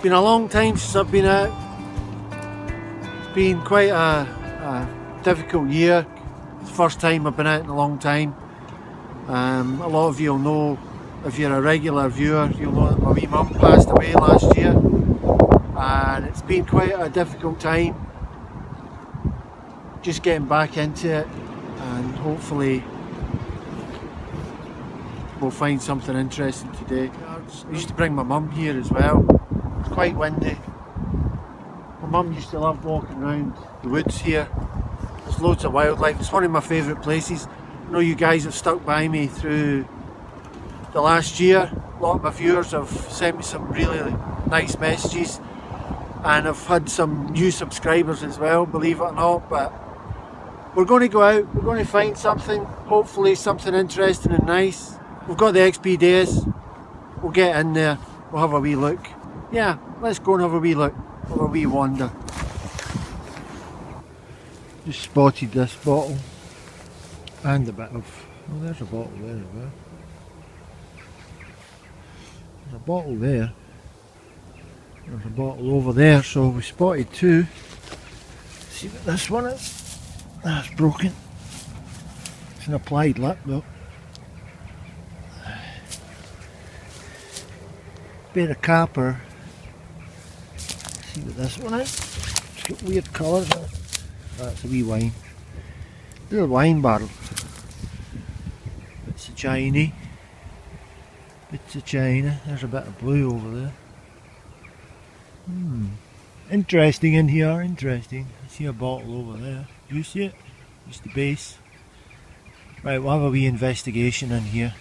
Been a long time since I've been out. It's been quite a difficult year. It's the first time I've been out in a long time. A lot of you will know, if you're a regular viewer, you'll know that my wee mum passed away last year, and it's been quite a difficult time just getting back into it, and hopefully we'll find something interesting today. I used to bring my mum here as well. It's quite windy. My mum used to love walking around the woods here. There's loads of wildlife. It's one of my favourite places. I know you guys have stuck by me through the last year. A lot of my viewers have sent me some really nice messages, and I've had some new subscribers as well, believe it or not. But we're going to go out, we're going to find something, hopefully something interesting and nice. We've got the XP days, we'll get in there, we'll have a wee look. Yeah, let's go and have a wee look, have a wee wander. Just spotted this bottle and a bit of, oh, there's a bottle there as well. There's a bottle there, there's a bottle over there, so we spotted two. Let's see what this one is. That's broken. It's an applied lip though. Bit of copper. Let's see what this one is. It's got weird colours in it. That's a wee wine. Little wine barrel. Bits of Chinese. Bits of China. There's a bit of blue over there. Interesting in here, interesting. I see a bottle over there. You see it? It's the base. Right, we'll have a wee investigation in here.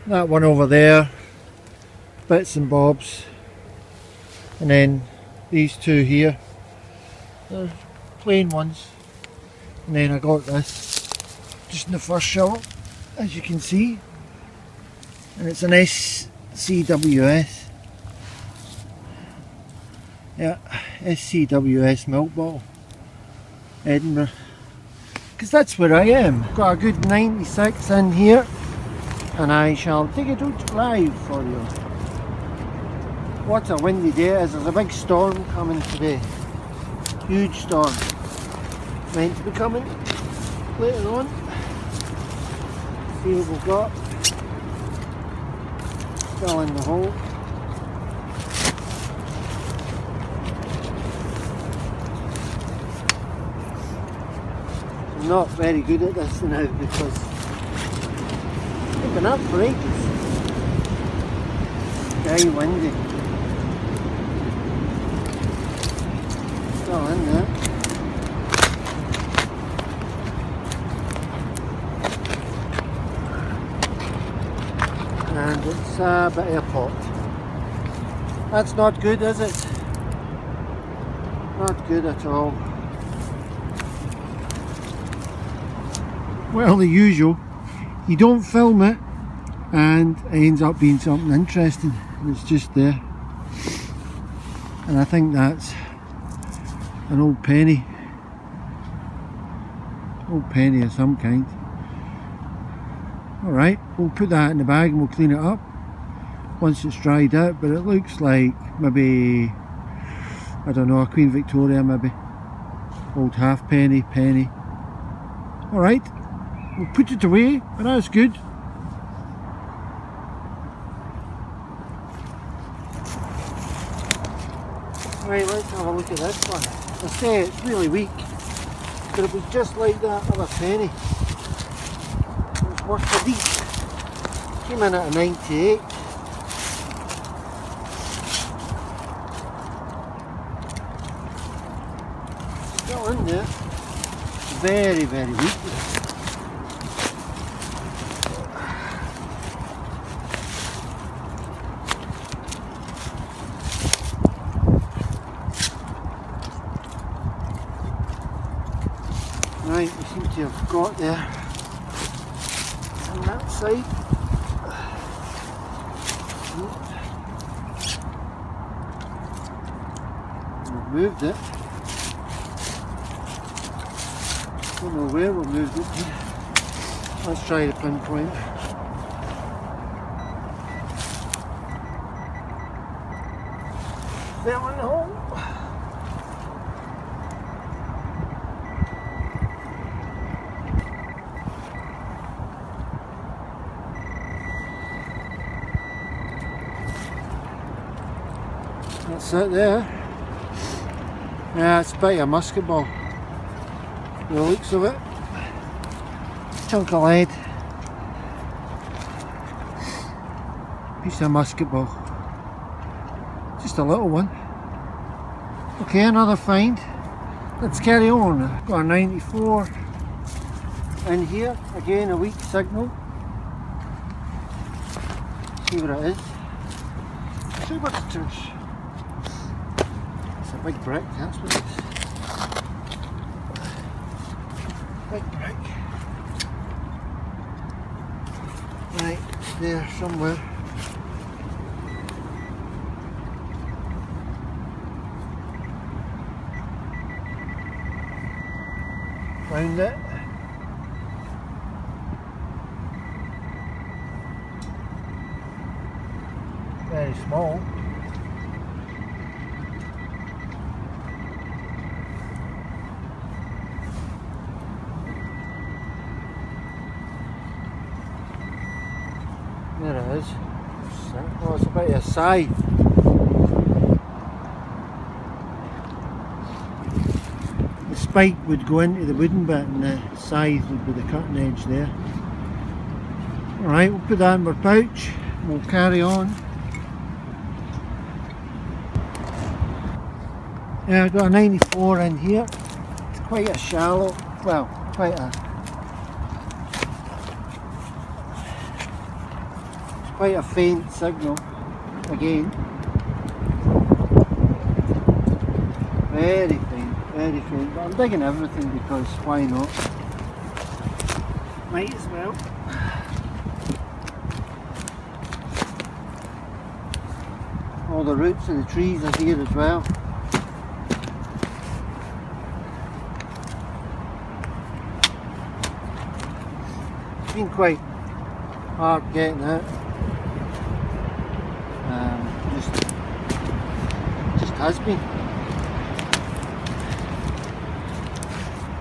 That one over there. Bits and bobs. And then these two here. They're plain ones. And then I got this just in the first shovel, as you can see. And it's an SCWS. Yeah, SCWS milk bottle. Edinburgh. Because that's where I am. Got a good 96 in here. And I shall dig it out live for you. What a windy day it is. There's a big storm coming today. Huge storm. Meant to be coming later on. See what we've got. Fell in the hole. I'm not very good at this now because it's been up for ages. Very windy. Still in there. And it's a bit of a pot. That's not good, is it? Not good at all. Well, the usual. You don't film it and it ends up being something interesting. It's just there. And I think that's an old penny. Old penny of some kind. Alright, we'll put that in the bag and we'll clean it up once it's dried out, but it looks like maybe, I don't know, a Queen Victoria maybe. Old halfpenny, penny. Alright, we'll put it away, but that's good. Right, let's have a look at this one. I say it's really weak, but it was just like that other penny. Worth a beat. Came in at a 98. Still in there. Very, very weak. Right, we seem to have got there. On that side. We've moved it. Don't know where we moved it to. Let's try to pinpoint. fell in the hole. That's it there. Yeah, it's a bit of a musket ball. The looks of it. Chunk of lead. Piece of musket ball. Just a little one. Okay, another find. Let's carry on. Got a 94 in here. Again, a weak signal. See what it is. Two visitors. It's a big brick, that's what it is. Big brick. Right, it's there somewhere. Found it. Very small. There it is. Oh, it's a bit of a scythe. The spike would go into the wooden bit and the scythe would be the cutting edge there. Alright, we'll put that in our pouch. We'll carry on. Yeah, I've got a 94 in here. It's quite a shallow, well, quite a faint signal again. Very faint, but I'm digging everything because why not? Might as well. All the roots of the trees are here as well. It's been quite hard getting out. Just has been.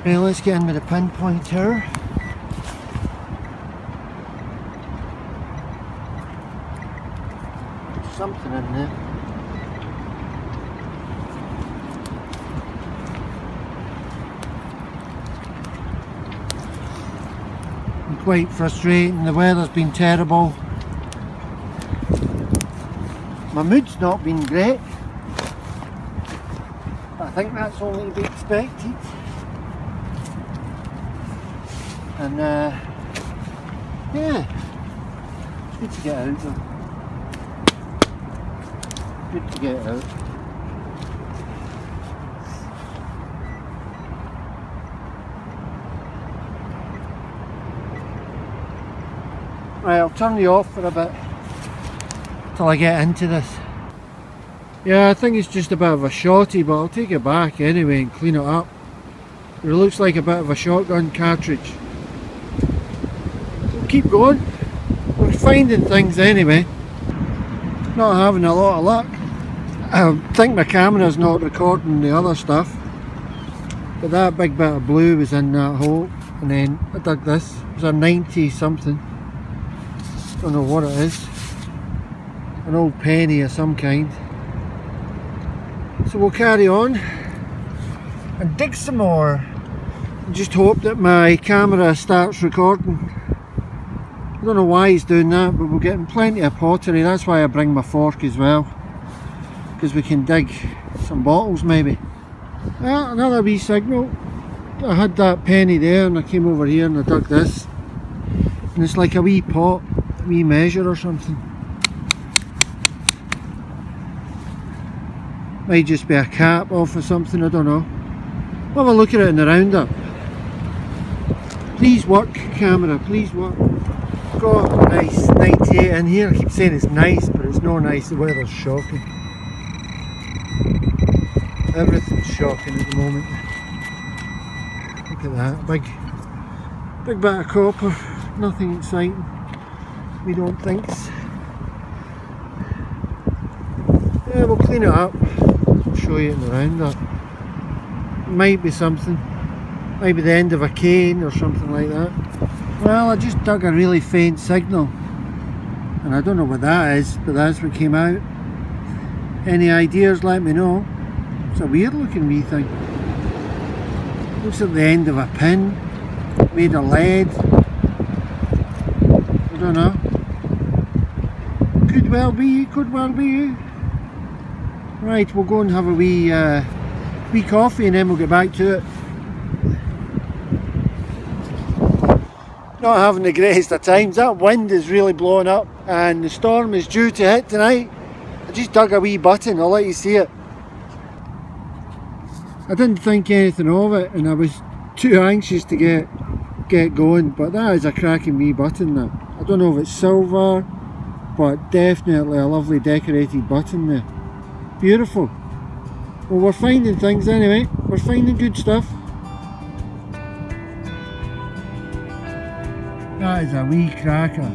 Okay, let's get in with the pinpointer. There's something in there. Quite frustrating, the weather's been terrible. My mood's not been great, but I think that's only to be expected. And yeah, it's good to get out though. Good to get out. Right, I'll turn you off for a bit till I get into this. Yeah, I think it's just a bit of a shotty, but I'll take it back anyway and clean it up. It looks like a bit of a shotgun cartridge. We'll keep going. We're finding things anyway. Not having a lot of luck. I think my camera's not recording the other stuff. But that big bit of blue was in that hole. And then I dug this. It was a 90 something. Don't know what it is. An old penny of some kind. So we'll carry on and dig some more. Just hope that my camera starts recording. I don't know why he's doing that, but we're getting plenty of pottery. That's why I bring my fork as well, because we can dig some bottles maybe. Another wee signal. I had that penny there and I came over here and I dug this, and it's like a wee pot, a wee measure or something. Might just be a cap off or something, I don't know. We'll have a look at it in the roundup. Please work, camera, please work. Got a nice 98 in here. I keep saying it's nice, but it's not nice. The weather's shocking. Everything's shocking at the moment. Look at that, big bit of copper. Nothing exciting, we don't think. Yeah, we'll clean it up. show you it around that. Might be something. Might be the end of a cane or something like that. Well, I just dug a really faint signal. And I don't know what that is, but that's what came out. Any ideas, let me know. It's a weird looking wee thing. Looks like the end of a pin, made of lead. I don't know. Could well be, could well be. Right, we'll go and have a wee coffee and then we'll get back to it. Not having the greatest of times. That wind is really blowing up and the storm is due to hit tonight. I just dug a wee button, I'll let you see it. I didn't think anything of it and I was too anxious to get going, but that is a cracking wee button that. I don't know if it's silver, but definitely a lovely decorated button there. Beautiful. Well, we're finding things anyway, we're finding good stuff. That is a wee cracker.